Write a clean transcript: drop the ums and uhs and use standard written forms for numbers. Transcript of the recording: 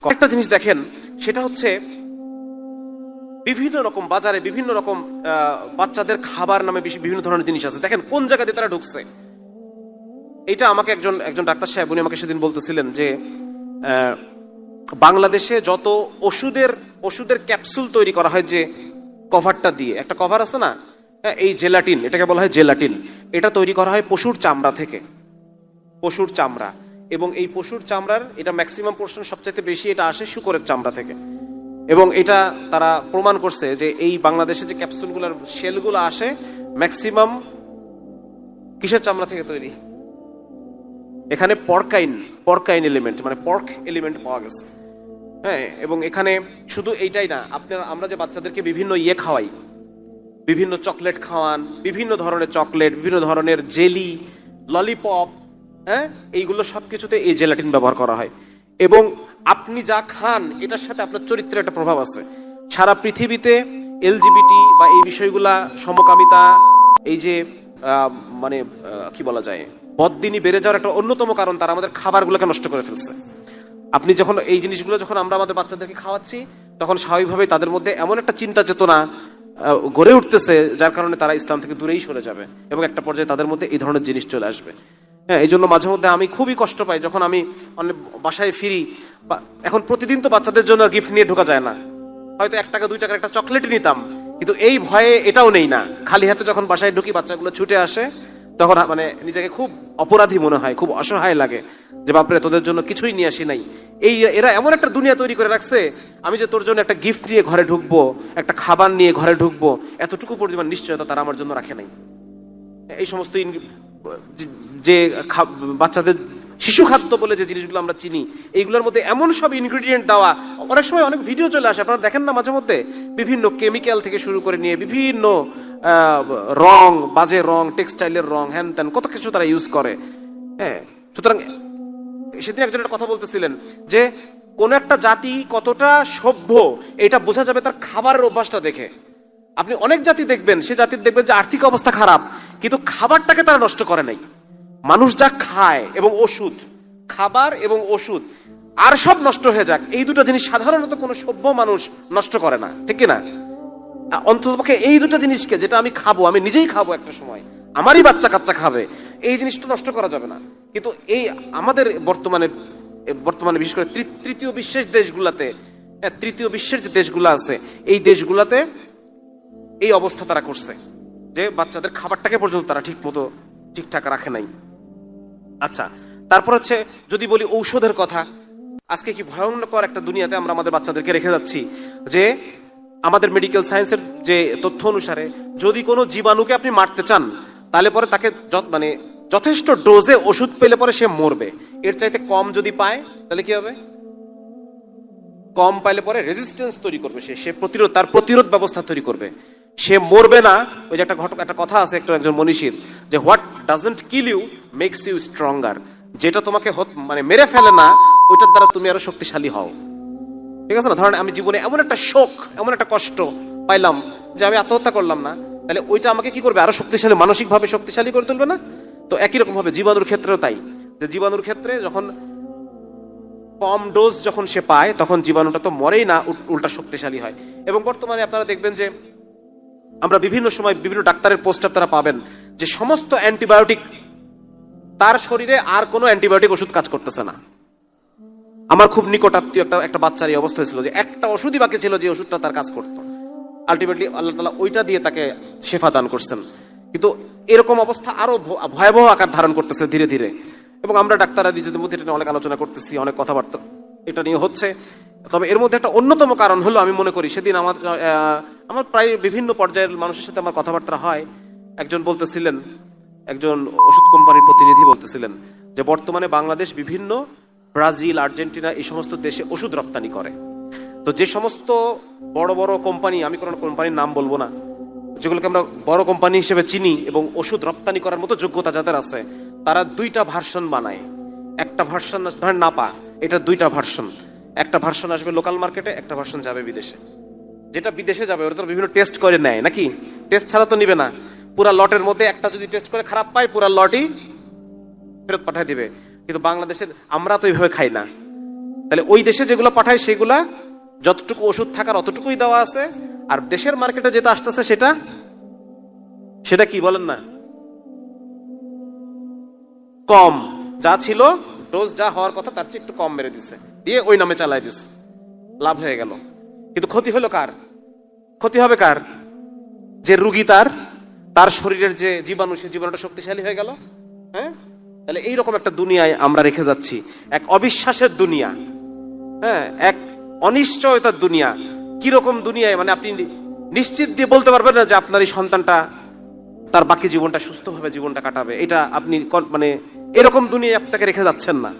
একটা জিনিস দেখেন, সেটা হচ্ছে বিভিন্ন রকম বাজারে বিভিন্ন রকম বাচ্চাদের খাবার নামে বিভিন্ন ধরনের জিনিস আছে। দেখেন কোন জায়গা দিয়ে তারা ঢুকছে। এটা আমাকে একজন ডাক্তার সাহেব উনি আমাকে সেদিন বলতেছিলেন যে বাংলাদেশে যত ওষুধের ক্যাপসুল তৈরি করা হয়, যে কভারটা দিয়ে একটা কভার আছে না, এই জেলাটিন, এটাকে বলা হয় জেলাটিন। এটা তৈরি করা হয় পশুর চামড়া থেকে, পশুর চামড়া। এবং এই পশুর চামড়ার এটা ম্যাক্সিমাম পোর্শন সবচেয়ে বেশি এটা আসে শুকরের চামড়া থেকে। এবং এটা তারা প্রমাণ করছে যে এই বাংলাদেশে যে ক্যাপসুলগুলোর শেলগুলো আসে ম্যাক্সিমাম কিসের চামড়া থেকে তৈরি? এখানে পর্কাইন এলিমেন্ট, মানে পর্ক এলিমেন্ট পাওয়া গেছে। হ্যাঁ, এবং এখানে শুধু এইটাই না, আমরা যে বাচ্চাদেরকে বিভিন্ন খাওয়াই, বিভিন্ন চকলেট খাওয়ান, বিভিন্ন ধরনের চকলেট, বিভিন্ন ধরনের জেলি, ললিপপ, হ্যাঁ, এইগুলো সবকিছুতে এই জেলাটিন ব্যবহার করা হয়। এবং আপনি যা খান এটার সাথে আপনার চরিত্রের একটা প্রভাব আছে। সারা পৃথিবীতে এলজিবিটি বা এই বিষয়গুলা, সমকামিতা, এই যে মানে কি বলা যায়, বদদিনী বেড়ে যাওয়ার একটা অন্যতম কারণ তারা আমাদের খাবারগুলোকে নষ্ট করে ফেলছে। আপনি যখন এই জিনিসগুলো যখন আমরা আমাদের বাচ্চাদেরকে খাওয়াচ্ছি, তখন স্বাভাবিকভাবেই তাদের মধ্যে এমন একটা চিন্তা চেতনা গড়ে উঠতেছে যার কারণে তারা ইসলাম থেকে দূরেই সরে যাবে এবং একটা পর্যায়ে তাদের মধ্যে এই ধরনের জিনিস চলে আসবে। হ্যাঁ, এই জন্য মাঝে মধ্যে আমি খুবই কষ্ট পাই যখন আমি অনেক বাসায় ফিরি। এখন প্রতিদিন তো বাচ্চাদের জন্য গিফট নিয়ে ঢোকা যায় না, হয়তো 1 টাকা 2 টাকার একটা চকলেট নিতাম, কিন্তু এই ভয়ে এটাও নেই না। খালি হাতে যখন বাসায় ঢুকি, বাচ্চাগুলো ছুটে আসে, তখন মানে নিজেকে খুব অপরাধী মনে হয়, খুব অসহায় লাগে যে বাপরে তোদের জন্য কিছুই নিয়ে আসি নাই। এরা এমন একটা দুনিয়া তৈরি করে রাখছে, আমি যে তোর জন্য একটা গিফট নিয়ে ঘরে ঢুকবো, একটা খাবার নিয়ে ঘরে ঢুকবো, এতটুকু পরিমাণ নিশ্চয়তা তারা আমার জন্য রাখে নাই। এই সমস্ত যে বাচ্চাদের শিশু খাদ্য বলে যে জিনিসগুলো আমরা চিনি, এইগুলোর মধ্যে এমন সব ইনগ্রেডিয়েন্ট দেওয়া, অনেক সময় অনেক ভিডিও চলে আসে, আপনারা দেখেন না মাঝে মধ্যে, বিভিন্ন কেমিক্যাল থেকে শুরু করে নিয়ে বিভিন্ন রং, বাজে রং, টেক্সটাইলের রং, হ্যান ত্যান কত কিছু তারা ইউজ করে। হ্যাঁ, সুতরাং সেদিন একজন একটা কথা বলতেছিলেন যে কোন একটা জাতি কতটা সভ্য এটা বোঝা যাবে তার খাবারের অভ্যাসটা দেখে। আপনি অনেক জাতি দেখবেন, সে জাতির দেখবেন যে আর্থিক অবস্থা খারাপ, কিন্তু খাবারটাকে তারা নষ্ট করে নাই। মানুষ যা খায় এবং ওষুধ, খাবার এবং ওষুধ, আর সব নষ্ট হয়ে যাক, এই দুটো জিনিস সাধারণত কোনো সভ্য মানুষ নষ্ট করে না, ঠিক কিনা? অন্ততপক্ষে এই দুটো জিনিসকে, যেটা আমি খাবো, আমি নিজেই খাবো একটা সময়, আমারই বাচ্চা কাচ্চা খাবে, এই জিনিসটা নষ্ট করা যাবে না। কিন্তু এই আমাদের বর্তমানে বিশেষ করে তৃতীয় বিশ্বের দেশগুলাতে, তৃতীয় বিশ্বের যে দেশগুলো আছে, এই দেশগুলাতে এই অবস্থা তারা করছে যে বাচ্চাদের খাবারটাকে পর্যন্ত তারা ঠিকঠাক রাখে নাই। আচ্ছা, তারপর হচ্ছে যদি বলি ঔষধের কথা, আজকে কি ভয়ঙ্কর একটা দুনিয়াতে আমরা আমাদের বাচ্চাদেরকে রেখে যাচ্ছি যে আমাদের মেডিকেল সায়েন্সের যে তথ্য অনুসারে যদি কোনো জীবাণুকে আপনি মারতে চান, তাহলে পরে তাকে মানে যথেষ্ট ডোজে ওষুধ পেলে পরে সে মরবে। এর চাইতে কম যদি পায় তাহলে কি হবে? কম পাইলে পরে রেজিস্ট্যান্স তৈরি করবে, সে তার প্রতিরোধ ব্যবস্থা তৈরি করবে, সে মরবে না। ওই যে একটা কথা আছে একজন মনীষীর, যে what doesn't kill you makes you stronger. যেটা তোমাকে মানে মেরে ফেলে না, ওইটার দ্বারা তুমি আরো শক্তিশালী হও। ঠিক আছে না? ধরেন আমি জীবনে এমন একটা শোক, এমন একটা কষ্ট পাইলাম যে আমি আত্মহত্যা করলাম না, তাহলে ওইটা আমাকে কি করবে? আরো শক্তিশালী, মানসিকভাবে শক্তিশালী করে তুলবে না? তো একই রকম ভাবে জীবাণুর ক্ষেত্রেও তাই, যে জীবাণুর ক্ষেত্রে যখন কম ডোজ যখন সে পায়, তখন জীবাণুটা তো মরেই না, উল্টা শক্তিশালী হয়। এবং বর্তমানে আপনারা দেখবেন যে আমরা বিভিন্ন সময় বিভিন্ন ডাক্তারের পোস্ট আপনারা পাবেন যে সমস্ত অ্যান্টিবায়োটিক, তার শরীরে আর কোনো অ্যান্টিবায়োটিক ওষুধ কাজ করতেছে না। আমার খুব নিকট আত্মীয় একটা বাচ্চার এই অবস্থা হয়েছিল যে একটা ওষুধই বাকি ছিল যে ওষুধটা তার কাজ করতো। আলটিমেটলি আল্লাহ তাআলা ওইটা দিয়ে তাকে শেফা দান করছেন। কিন্তু এরকম অবস্থা আরো ভয়াবহ আকার ধারণ করতেছে ধীরে ধীরে। এবং আমরা ডাক্তাররা নিজেদের মধ্যে এটা নিয়ে অনেক আলোচনা করতেছি, অনেক কথাবার্তা এটা নিয়ে হচ্ছে। তবে এর মধ্যে একটা অন্যতম কারণ হলো, আমি মনে করি সেদিন আমার প্রায় বিভিন্ন পর্যায়ের মানুষের সাথে আমার কথাবার্তা হয়, একজন বলতেছিলেন, একজন ওষুধ কোম্পানির প্রতিনিধি বলতেছিলেন যে বর্তমানে বাংলাদেশ বিভিন্ন ব্রাজিল, আর্জেন্টিনা এই সমস্ত দেশে ওষুধ রপ্তানি করে। তো যে সমস্ত বড় বড় কোম্পানি, আমি কোনো কোম্পানির নাম বলবো না, যেগুলোকে আমরা বড় কোম্পানি হিসেবে চিনি এবং ওষুধ রপ্তানি করার মতো যোগ্যতা যাদের আছে, তারা 2টা ভার্সন বানায়। একটা ভার্সন ধরেন নাপা, এটা 2টা ভার্সন, একটা ভার্সন আসবে লোকাল মার্কেটে, একটা ভার্সন যাবে বিদেশে। যেটা বিদেশে যাবে ওরা তো বিভিন্ন টেস্ট করে নেয় নাকি, টেস্ট ছাড়া তো নিবে না। পুরা লটের মধ্যে একটা যদি টেস্ট করে খারাপ পায়, পুরা লটই ফেরত পাঠিয়ে দিবে। কিন্তু বাংলাদেশের আমরা তো এইভাবে খাই না, তাহলে ওই দেশে যেগুলো পাঠায় সেগুলা যতটুকু ওষুধ থাকার অতটুকুই দেওয়া আছে, আর দেশের মার্কেটে যেটা আসতেছে সেটা সেটা কি বলেন না, কম, যা ছিল ডোজ যা হওয়ার কথা তার চেয়ে একটু কম মেরে দিছে, দিয়ে ওই নামে চালায় দিছে, লাভ হয়ে গেল। কিন্তু ক্ষতি হলো কার? ক্ষতি হবে কার? যে রুগী, তার শরীরের যে জীবাণু, সে জীবাণুটা শক্তিশালী হয়ে গেল। হ্যাঁ, তাহলে এইরকম একটা দুনিয়ায় আমরা রেখে যাচ্ছি, এক অবিশ্বাসের দুনিয়া, হ্যাঁ, এক অনিশ্চয়তার দুনিয়া। কিরকম দুনিয়ায়, মানে আপনি নিশ্চিত দিয়ে বলতে পারবেন না যে আপনার এই সন্তানটা তার বাকি জীবনটা সুস্থভাবে জীবনটা কাটাবে, এটা আপনি মানে এরকম দুনিয়ায় আপনাকে রেখে যাচ্ছেন না।